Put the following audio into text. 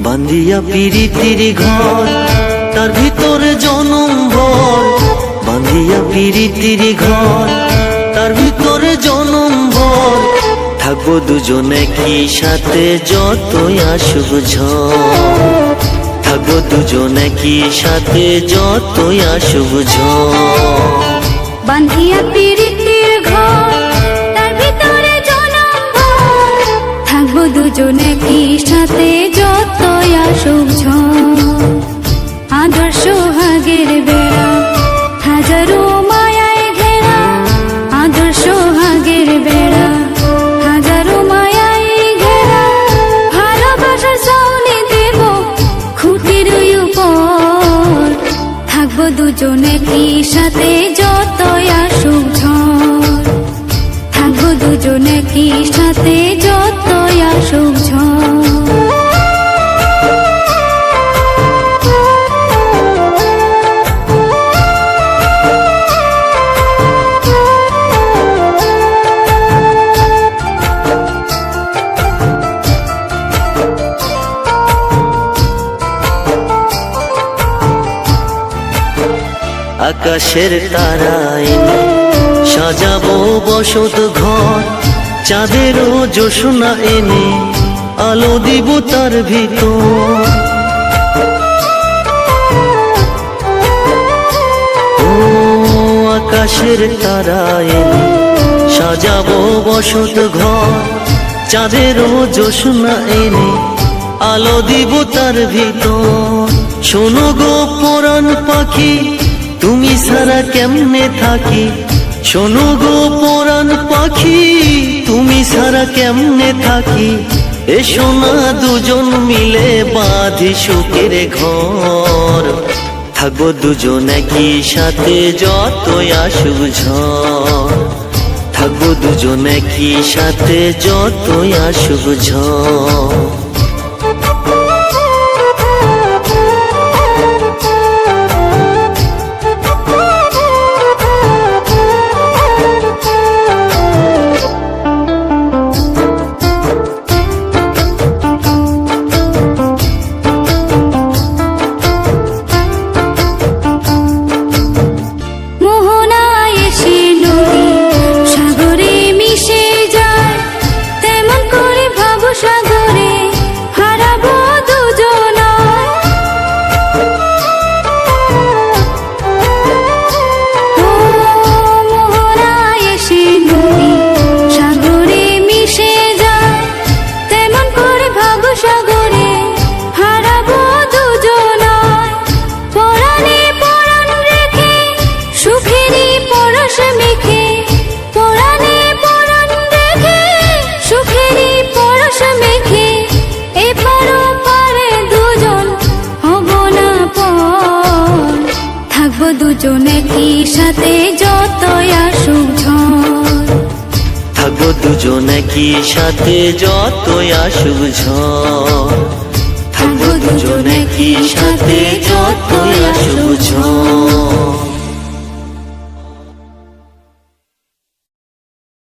বান্ধিয়া পিরিতির ঘর তার ভিতরে জনম ভর, বান্ধিয়া পিরিতির ঘর তার ভিতরে জনম ভর, থাকবো দুজনে কি সাথে যতই আসুক ঝড়, থাকবো দুজনে কি সাথে যতই আসুক ঝড়। বান্ধিয়া পিরিতির ঘর তার ভিতরে জনম ভর, থাকবো দুজনে কি সাথে যতই আসুক ঝড়। আদর্শ হাগের বেড়া হাজারো মায়ায় ঘেরা, আদর্শ হাগের বেড়া হাজারো মায়ায় ঘেরা, ভালোবাসার ছাউনি দেব খুঁটির উপর, থাকবো দুজনে কি সাথে যতই আসুক ঝড়, থাকবো দুজনে কি সাথে যতই আসুক ঝড়। আকাশের তারা এনে সাজাবো বসত ঘর, চাঁদেরও জোছনা এনে আলো দিব তার ভিতর। ও আকাশের তারা এনে সাজাবো বসত ঘর, চাঁদেরও জোছনা এনে আলো দিব তার ভিতর। শোনো গো পরাণ পাখি তুমি ছাড়া কেমনে থাকি, শোনো গো পরাণ পাখি তুমি ছাড়া কেমনে থাকি, এসো না দুজন মিলে বাঁধি সুখের ঘর, থাকবো দুজনে কি সাথে যতই আসুক ঝড়, থাকবো দুজনে কি সাথে যতই আসুক ঝড়। দুজনে কি সাথে যতই আসুক ঝড়, থাকবো দুজনে কি সাথে যতই আসুক ঝড়, থাকবো দুজনে কি সাথে